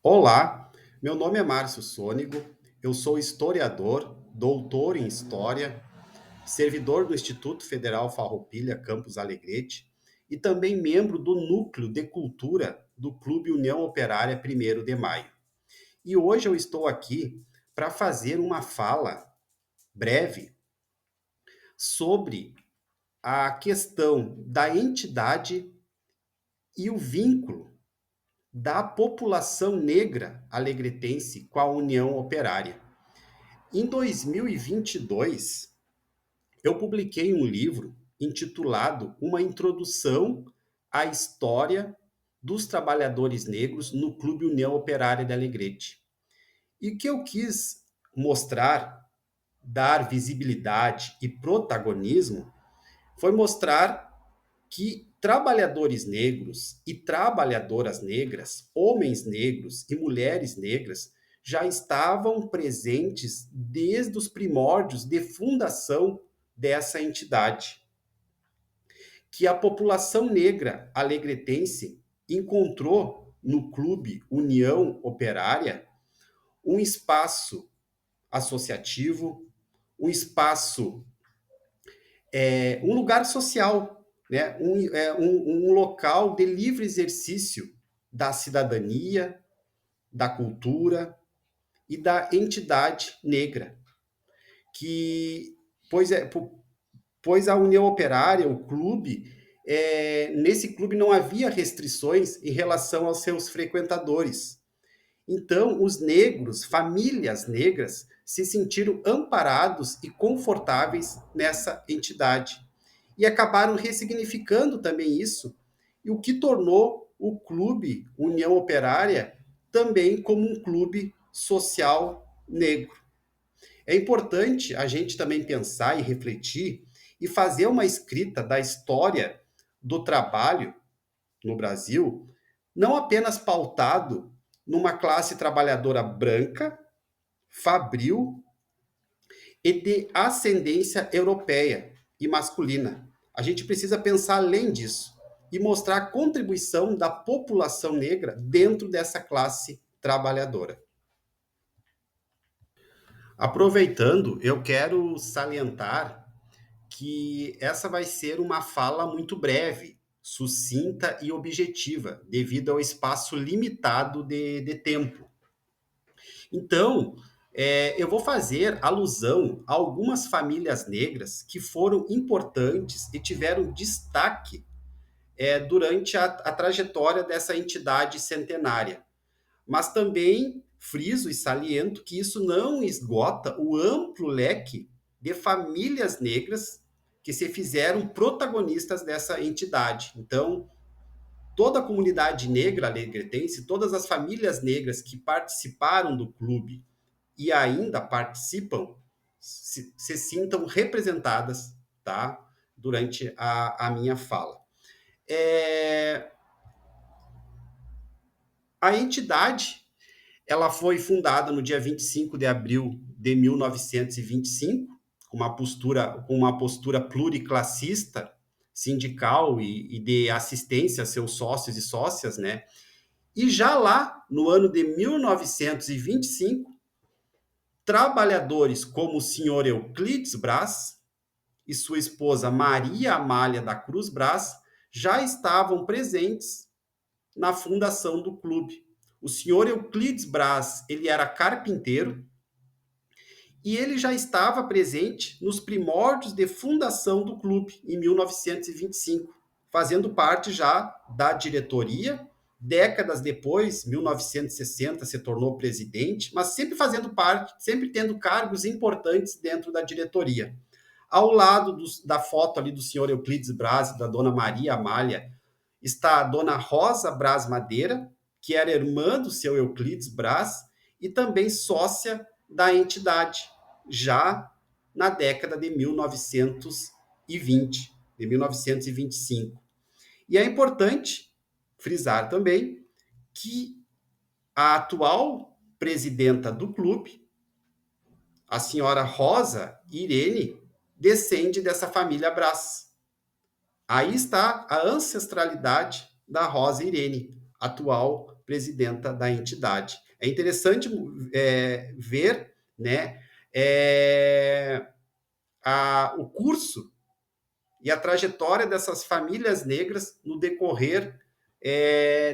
Olá, meu nome é Márcio Sônigo, eu sou historiador, doutor em História, servidor do Instituto Federal Farroupilha Campus Alegrete e também membro do Núcleo de Cultura do Clube União Operária 1º de Maio. E hoje eu estou aqui para fazer uma fala breve sobre a questão da entidade e o vínculo da população negra alegretense com a União Operária. Em 2022, eu publiquei um livro intitulado Uma Introdução à História dos Trabalhadores Negros no Clube União Operária de Alegrete. E o que eu quis mostrar, dar visibilidade e protagonismo, foi mostrar que trabalhadores negros e trabalhadoras negras, homens negros e mulheres negras, já estavam presentes desde os primórdios de fundação dessa entidade. Que a população negra alegretense encontrou no Clube União Operária um espaço associativo, um espaço, um lugar social, né? Um local de livre exercício da cidadania, da cultura e da entidade negra, que pois é, pois a União Operária, o clube, nesse clube não havia restrições em relação aos seus frequentadores. Então, os negros, famílias negras, se sentiram amparados e confortáveis nessa entidade. E acabaram ressignificando também isso, e o que tornou o Clube União Operária também como um clube social negro. É importante a gente também pensar e refletir e fazer uma escrita da história do trabalho no Brasil, não apenas pautado numa classe trabalhadora branca, fabril e de ascendência europeia e masculina. A gente precisa pensar além disso e mostrar a contribuição da população negra dentro dessa classe trabalhadora. Aproveitando, eu quero salientar que essa vai ser uma fala muito breve, sucinta e objetiva, devido ao espaço limitado de tempo. Então, eu vou fazer alusão a algumas famílias negras que foram importantes e tiveram destaque durante a trajetória dessa entidade centenária. Mas também friso e saliento que isso não esgota o amplo leque de famílias negras que se fizeram protagonistas dessa entidade. Então, toda a comunidade negra alegretense, todas as famílias negras que participaram do clube e ainda participam, se sintam representadas, tá? Durante a minha fala. A entidade, ela foi fundada no dia 25 de abril de 1925, com uma postura pluriclassista, sindical e de assistência a seus sócios e sócias, né? E já lá, no ano de 1925, trabalhadores como o senhor Euclides Brás e sua esposa Maria Amália da Cruz Brás já estavam presentes na fundação do clube. O senhor Euclides Brás, ele era carpinteiro e ele já estava presente nos primórdios de fundação do clube, em 1925, fazendo parte já da diretoria. Décadas depois, 1960, se tornou presidente, mas sempre fazendo parte, sempre tendo cargos importantes dentro da diretoria. Ao lado da foto ali do senhor Euclides Braz e da dona Maria Amália, está a dona Rosa Braz Madeira, que era irmã do seu Euclides Braz e também sócia da entidade, já na década de 1920, de 1925. E é importante frisar também que a atual presidenta do clube, a senhora Rosa Irene, descende dessa família Braz. Aí está a ancestralidade da Rosa Irene, atual presidenta da entidade. É interessante ver, né, o curso e a trajetória dessas famílias negras no decorrer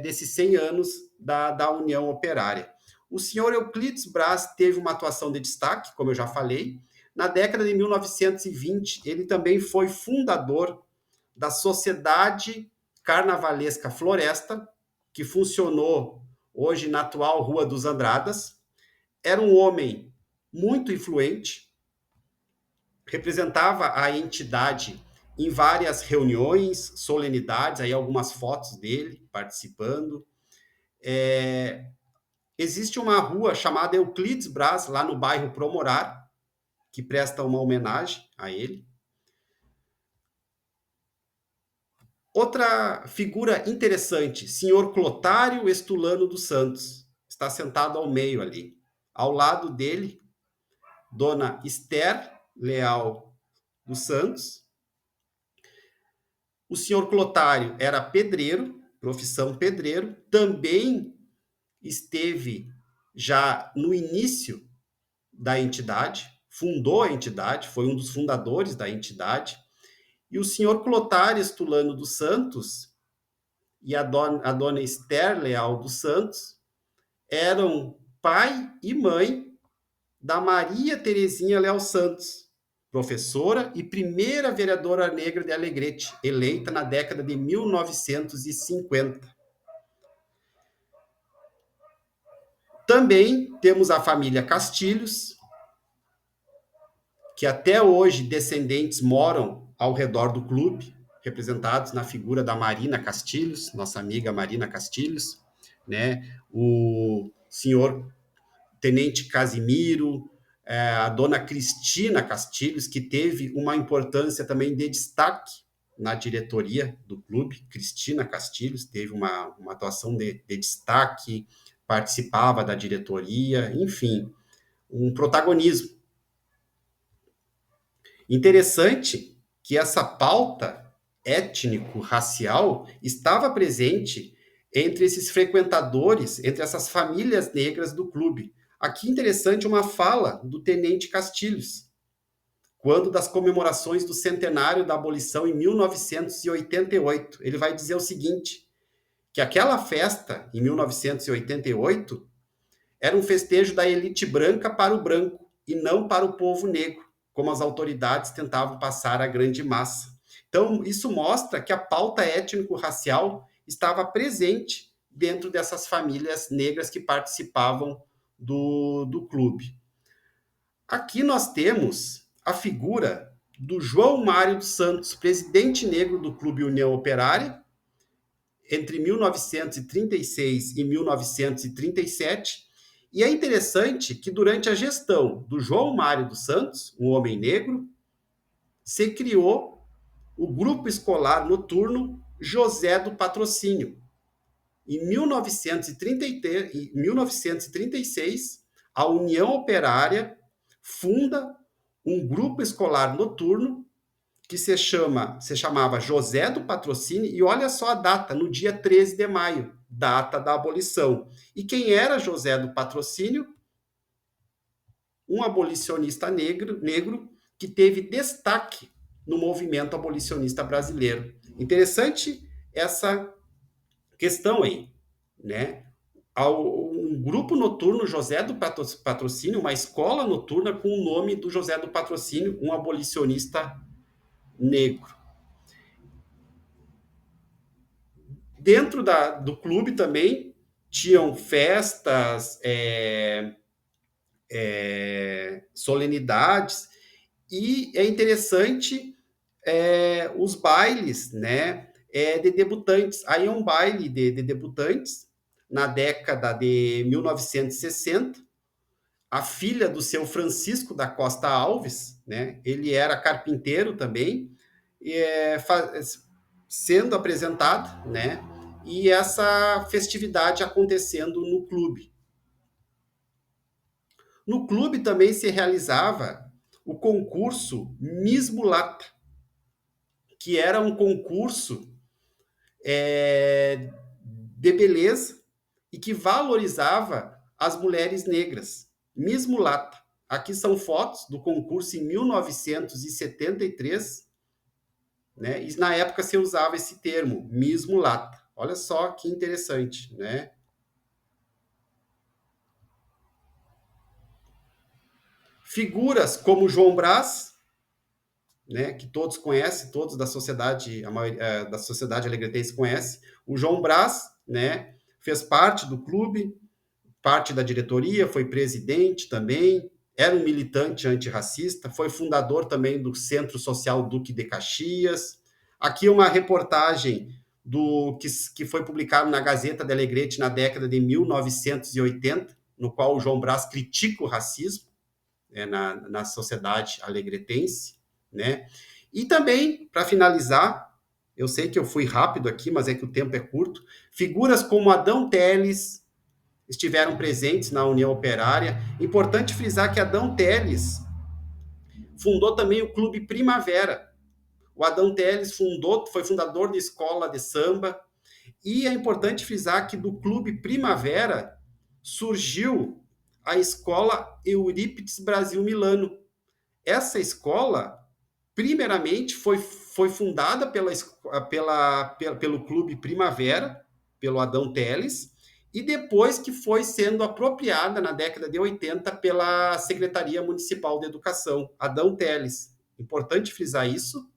desses 100 anos da União Operária. O senhor Euclides Braz teve uma atuação de destaque, como eu já falei. Na década de 1920, ele também foi fundador da Sociedade Carnavalesca Floresta, que funcionou hoje na atual Rua dos Andradas. Era um homem muito influente, representava a entidade em várias reuniões, solenidades, aí algumas fotos dele participando. Existe uma rua chamada Euclides Braz, lá no bairro Promorar, que presta uma homenagem a ele. Outra figura interessante, senhor Clotário Estulano dos Santos, está sentado ao meio ali. Ao lado dele, dona Esther Leal dos Santos. O senhor Clotário era pedreiro, profissão pedreiro, também esteve já no início da entidade, fundou a entidade, foi um dos fundadores da entidade. E o senhor Clotário Estulano dos Santos e a dona Esther Leal dos Santos eram pai e mãe da Maria Terezinha Leal Santos, professora e primeira vereadora negra de Alegrete, eleita na década de 1950. Também temos a família Castilhos, que até hoje descendentes moram ao redor do clube, representados na figura da Marina Castilhos, nossa amiga Marina Castilhos, né? O senhor Tenente Casimiro, a dona Cristina Castilhos, que teve uma importância também de destaque na diretoria do clube. Cristina Castilhos teve uma atuação de destaque, participava da diretoria, enfim, um protagonismo. Interessante que essa pauta étnico-racial estava presente entre esses frequentadores, entre essas famílias negras do clube. Aqui interessante uma fala do Tenente Castilhos, quando das comemorações do centenário da abolição em 1988. Ele vai dizer o seguinte, que aquela festa, em 1988, era um festejo da elite branca para o branco, e não para o povo negro, como as autoridades tentavam passar à grande massa. Então, isso mostra que a pauta étnico-racial estava presente dentro dessas famílias negras que participavam do clube. Aqui nós temos a figura do João Mário dos Santos, presidente negro do Clube União Operária, entre 1936 e 1937. E é interessante que durante a gestão do João Mário dos Santos, um homem negro, se criou o Grupo Escolar Noturno José do Patrocínio. Em 1936, a União Operária funda um grupo escolar noturno que se chamava José do Patrocínio, e olha só a data, no dia 13 de maio, data da abolição. E quem era José do Patrocínio? Um abolicionista negro que teve destaque no movimento abolicionista brasileiro. Interessante essa questão aí, né? Um grupo noturno José do Patrocínio, uma escola noturna com o nome do José do Patrocínio, um abolicionista negro. Dentro do clube também tinham festas, solenidades, e é interessante os bailes, né, de debutantes. Aí é um baile de debutantes na década de 1960. A filha do seu Francisco da Costa Alves, né, ele era carpinteiro também, sendo apresentado, né, e essa festividade acontecendo no clube. No clube também se realizava o concurso Miss Mulata, que era um concurso de beleza e que valorizava as mulheres negras. Miss Mulata. Aqui são fotos do concurso em 1973, né? E na época se usava esse termo, Miss Mulata. Olha só que interessante, né? Figuras como João Brás, né, que todos conhecem, todos da sociedade, a maioria, da sociedade alegretense conhece. O João Brás, né, fez parte do clube, parte da diretoria, foi presidente também, era um militante antirracista, foi fundador também do Centro Social Duque de Caxias. Aqui uma reportagem que foi publicado na Gazeta de Alegrete na década de 1980, no qual o João Brás critica o racismo, na sociedade alegretense, né? E também, para finalizar, eu sei que eu fui rápido aqui, mas é que o tempo é curto, figuras como Adão Teles estiveram presentes na União Operária. Importante frisar que Adão Teles fundou também o Clube Primavera. O Adão Teles foi fundador da escola de samba, e é importante frisar que do Clube Primavera surgiu a escola Eurípides Brasil Milano. Essa escola, primeiramente, foi fundada pelo Clube Primavera, pelo Adão Teles, e depois que foi sendo apropriada na década de 80 pela Secretaria Municipal de Educação, Adão Teles. Importante frisar isso.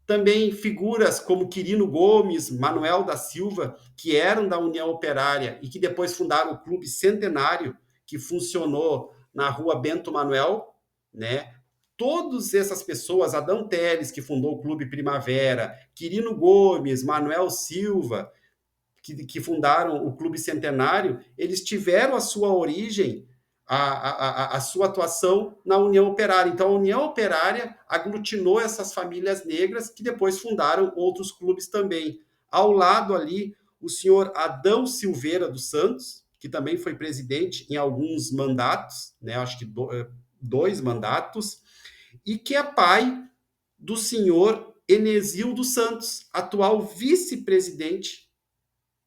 Também figuras como Quirino Gomes, Manuel da Silva, que eram da União Operária e que depois fundaram o Clube Centenário, que funcionou na Rua Bento Manuel, né? Todas essas pessoas, Adão Teles, que fundou o Clube Primavera, Quirino Gomes, Manuel Silva, que fundaram o Clube Centenário, eles tiveram a sua origem, a sua atuação na União Operária. Então, a União Operária aglutinou essas famílias negras que depois fundaram outros clubes também. Ao lado ali, o senhor Adão Silveira dos Santos, que também foi presidente em alguns mandatos, né, acho que dois mandatos, e que é pai do senhor Enesildo Santos, atual vice-presidente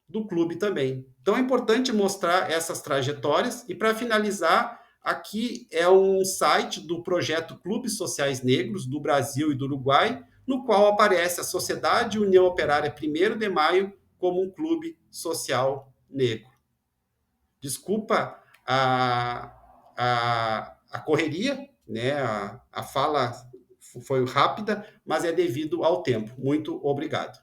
do clube também. Então é importante mostrar essas trajetórias. E para finalizar, aqui é um site do projeto Clubes Sociais Negros do Brasil e do Uruguai, no qual aparece a Sociedade União Operária 1º de Maio como um clube social negro. Desculpa a correria, né? A fala foi rápida, mas é devido ao tempo. Muito obrigado.